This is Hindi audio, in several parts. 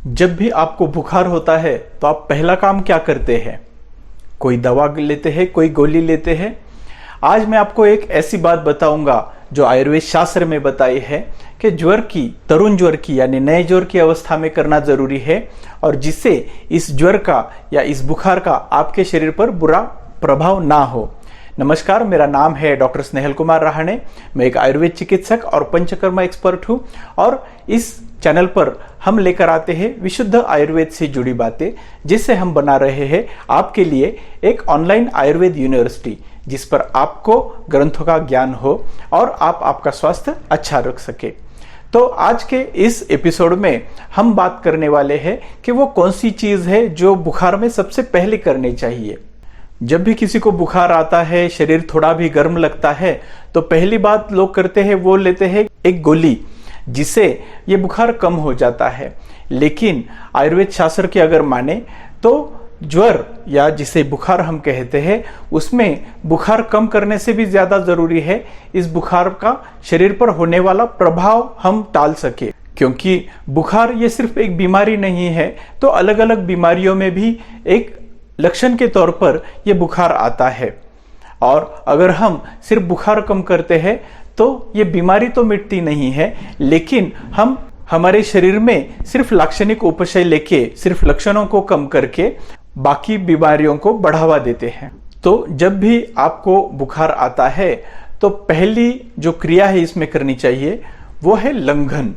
जब भी आपको बुखार होता है तो आप पहला काम क्या करते हैं? कोई दवा लेते हैं, कोई गोली लेते हैं। आज मैं आपको एक ऐसी बात बताऊंगा जो आयुर्वेद शास्त्र में बताई है कि ज्वर की, तरुण ज्वर की यानी नए ज्वर की अवस्था में करना जरूरी है, और जिससे इस ज्वर का या इस बुखार का आपके शरीर पर बुरा प्रभाव ना हो। नमस्कार, मेरा नाम है डॉक्टर स्नेहल कुमार रहाणे। मैं एक आयुर्वेद चिकित्सक और पंचकर्मा एक्सपर्ट हूँ, और इस चैनल पर हम लेकर आते हैं विशुद्ध आयुर्वेद से जुड़ी बातें, जिससे हम बना रहे हैं आपके लिए एक ऑनलाइन आयुर्वेद यूनिवर्सिटी, जिस पर आपको ग्रंथों का ज्ञान हो और आप आपका स्वास्थ्य अच्छा रख सके। तो आज के इस एपिसोड में हम बात करने वाले हैं कि वो कौन सी चीज है जो बुखार में सबसे पहले करनी चाहिए। जब भी किसी को बुखार आता है, शरीर थोड़ा भी गर्म लगता है, तो पहली बात लोग करते हैं वो लेते हैं एक गोली, जिससे ये बुखार कम हो जाता है। लेकिन आयुर्वेद शास्त्र की अगर माने तो ज्वर या जिसे बुखार हम कहते हैं, उसमें बुखार कम करने से भी ज्यादा जरूरी है इस बुखार का शरीर पर होने वाला प्रभाव हम टाल सके। क्योंकि बुखार ये सिर्फ एक बीमारी नहीं है, तो अलग अलग बीमारियों में भी एक लक्षण के तौर पर यह बुखार आता है। और अगर हम सिर्फ बुखार कम करते हैं तो ये बीमारी तो मिटती नहीं है, लेकिन हम हमारे शरीर में सिर्फ लाक्षणिक उपशय लेके, सिर्फ लक्षणों को कम करके बाकी बीमारियों को बढ़ावा देते हैं। तो जब भी आपको बुखार आता है तो पहली जो क्रिया है इसमें करनी चाहिए वो है लंघन।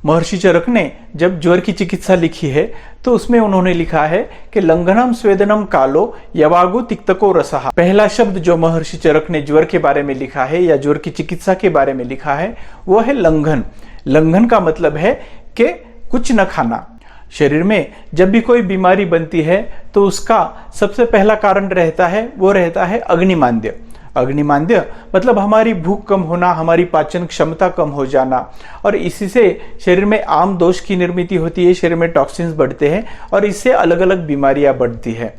महर्षि चरक ने जब ज्वर की चिकित्सा लिखी है तो उसमें उन्होंने लिखा है कि लंघनम स्वेदनम कालो यवागु तिक्तको रसहा। पहला शब्द जो महर्षि चरक ने ज्वर के बारे में लिखा है या ज्वर की चिकित्सा के बारे में लिखा है वो है लंघन। लंघन का मतलब है कि कुछ न खाना। शरीर में जब भी कोई बीमारी बनती है तो उसका सबसे पहला कारण रहता है अग्निमांद्य। अग्निमांद्य मतलब हमारी भूख कम होना, हमारी पाचन क्षमता कम हो जाना, और इसी से शरीर में आम दोष की निर्मित होती है, शरीर में टॉक्सिन्स बढ़ते हैं और इससे अलग अलग बीमारियां बढ़ती है।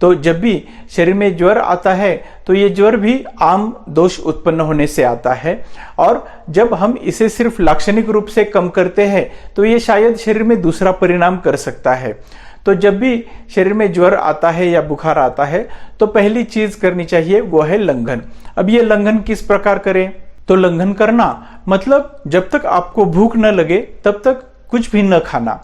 तो जब भी शरीर में ज्वर आता है तो ये ज्वर भी आम दोष उत्पन्न होने से आता है, और जब हम इसे सिर्फ लाक्षणिक रूप से कम करते हैं तो ये शायद शरीर में दूसरा परिणाम कर सकता है। तो जब भी शरीर में ज्वर आता है या बुखार आता है तो पहली चीज करनी चाहिए वो है लंघन। अब ये लंघन किस प्रकार करें? तो लंघन करना मतलब जब तक आपको भूख न लगे तब तक कुछ भी न खाना,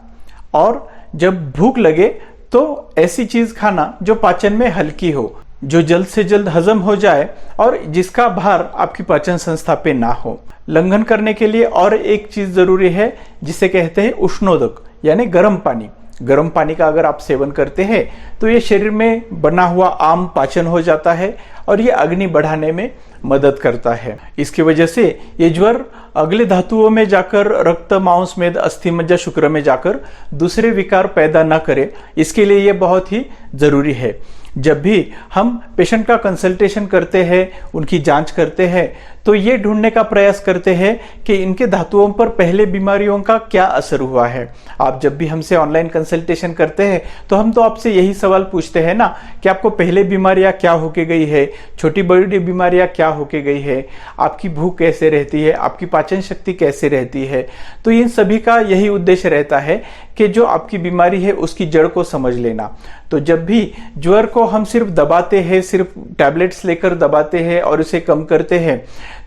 और जब भूख लगे तो ऐसी चीज खाना जो पाचन में हल्की हो, जो जल्द से जल्द हजम हो जाए और जिसका भार आपकी पाचन संस्था पे ना हो। लंघन करने के लिए और एक चीज जरूरी है जिसे कहते हैं उष्णोदक यानी गर्म पानी। गर्म पानी का अगर आप सेवन करते हैं तो ये शरीर में बना हुआ आम पाचन हो जाता है और ये अग्नि बढ़ाने में मदद करता है। इसकी वजह से ये ज्वर अगले धातुओं में जाकर, रक्त, मांस, मेद, अस्थि, मज्जा, शुक्र में जाकर दूसरे विकार पैदा ना करे, इसके लिए ये बहुत ही जरूरी है। जब भी हम पेशेंट का कंसल्टेशन करते हैं, उनकी जांच करते हैं, तो ये ढूंढने का प्रयास करते हैं कि इनके धातुओं पर पहले बीमारियों का क्या असर हुआ है। आप जब भी हमसे ऑनलाइन कंसल्टेशन करते हैं तो हम तो आपसे यही सवाल पूछते हैं ना कि आपको पहले बीमारियां क्या होके गई है, छोटी बड़ी बीमारियां क्या होके गई है, आपकी भूख कैसे रहती है, आपकी पाचन शक्ति कैसे रहती है। तो इन सभी का यही उद्देश्य रहता है कि जो आपकी बीमारी है उसकी जड़ को समझ लेना। तो जब भी ज्वर को हम सिर्फ दबाते हैं, सिर्फ टैबलेट्स लेकर दबाते हैं और इसे कम करते हैं,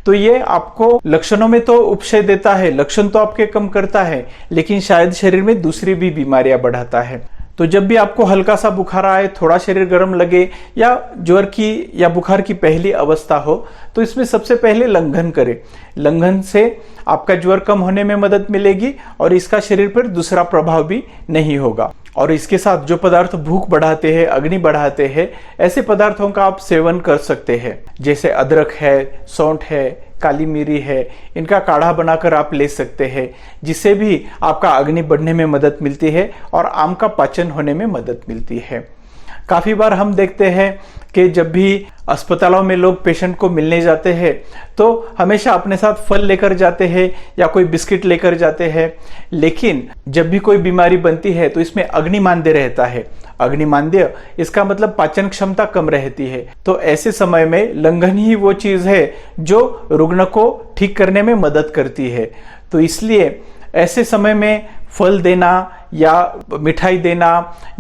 तो ये आपको लक्षणों में तो उपशय देता है, लक्षण तो आपके कम करता है, लेकिन शायद शरीर में दूसरी भी बीमारियां बढ़ाता है। तो जब भी आपको हल्का सा बुखार आए, थोड़ा शरीर गर्म लगे या ज्वर की या बुखार की पहली अवस्था हो, तो इसमें सबसे पहले लंघन करें। लंघन से आपका ज्वर कम होने में मदद मिलेगी और इसका शरीर पर दूसरा प्रभाव भी नहीं होगा। और इसके साथ जो पदार्थ भूख बढ़ाते हैं, अग्नि बढ़ाते हैं, ऐसे पदार्थों का आप सेवन कर सकते हैं, जैसे अदरक है, सौंठ है, काली मिरी है। इनका काढ़ा बनाकर आप ले सकते हैं, जिससे भी आपका अग्नि बढ़ने में मदद मिलती है और आम का पाचन होने में मदद मिलती है। काफी बार हम देखते हैं कि जब भी अस्पतालों में लोग पेशेंट को मिलने जाते हैं तो हमेशा अपने साथ फल लेकर जाते हैं या कोई बिस्किट लेकर जाते हैं, लेकिन जब भी कोई बीमारी बनती है तो इसमें अग्निमांद्य रहता है। अग्निमांद्य इसका मतलब पाचन क्षमता कम रहती है। तो ऐसे समय में लंघन ही वो चीज है जो रुग्ण को ठीक करने में मदद करती है। तो इसलिए ऐसे समय में फल देना या मिठाई देना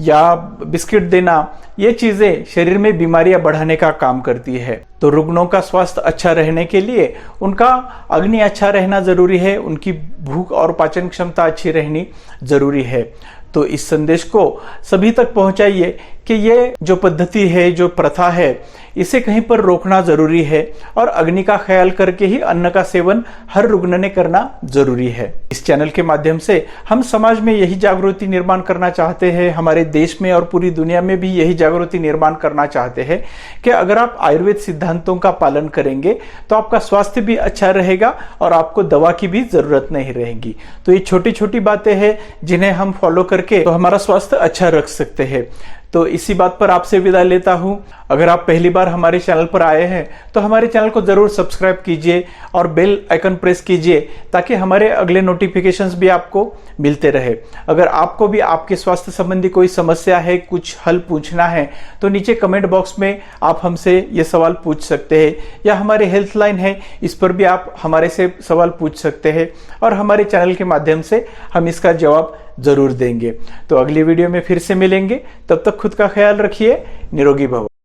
या बिस्किट देना, ये चीजें शरीर में बीमारियां बढ़ाने का काम करती है। तो रुग्णों का स्वास्थ्य अच्छा रहने के लिए उनका अग्नि अच्छा रहना जरूरी है, उनकी भूख और पाचन क्षमता अच्छी रहनी जरूरी है। तो इस संदेश को सभी तक पहुंचाइए कि ये जो पद्धति है, जो प्रथा है, इसे कहीं पर रोकना जरूरी है और अग्नि का ख्याल करके ही अन्न का सेवन हर रुग्ण ने करना जरूरी है। इस चैनल के माध्यम से हम समाज में यही जागृति निर्माण करना चाहते हैं, हमारे देश में और पूरी दुनिया में भी यही जागृति निर्माण करना चाहते हैं कि अगर आप आयुर्वेद सिद्धांतों का पालन करेंगे तो आपका स्वास्थ्य भी अच्छा रहेगा और आपको दवा की भी जरूरत नहीं रहेगी। तो ये छोटी छोटी बातें हैं जिन्हें हम फॉलो करके तो हमारा स्वास्थ्य अच्छा रख सकते हैं। तो इसी बात पर आपसे विदा लेता हूं। अगर आप पहली बार हमारे चैनल पर आए हैं तो हमारे चैनल को जरूर सब्सक्राइब कीजिए और बेल आइकन प्रेस कीजिए ताकि हमारे अगले नोटिफिकेशंस भी आपको मिलते रहे। अगर आपको भी आपके स्वास्थ्य संबंधी कोई समस्या है, कुछ हल पूछना है, तो नीचे कमेंट बॉक्स में आप हमसे ये सवाल पूछ सकते हैं, या हमारे हेल्थ लाइन है, इस पर भी आप हमारे से सवाल पूछ सकते हैं और हमारे चैनल के माध्यम से हम इसका जवाब जरूर देंगे। तो अगली वीडियो में फिर से मिलेंगे, तब तक खुद का ख्याल रखिए। निरोगी भव।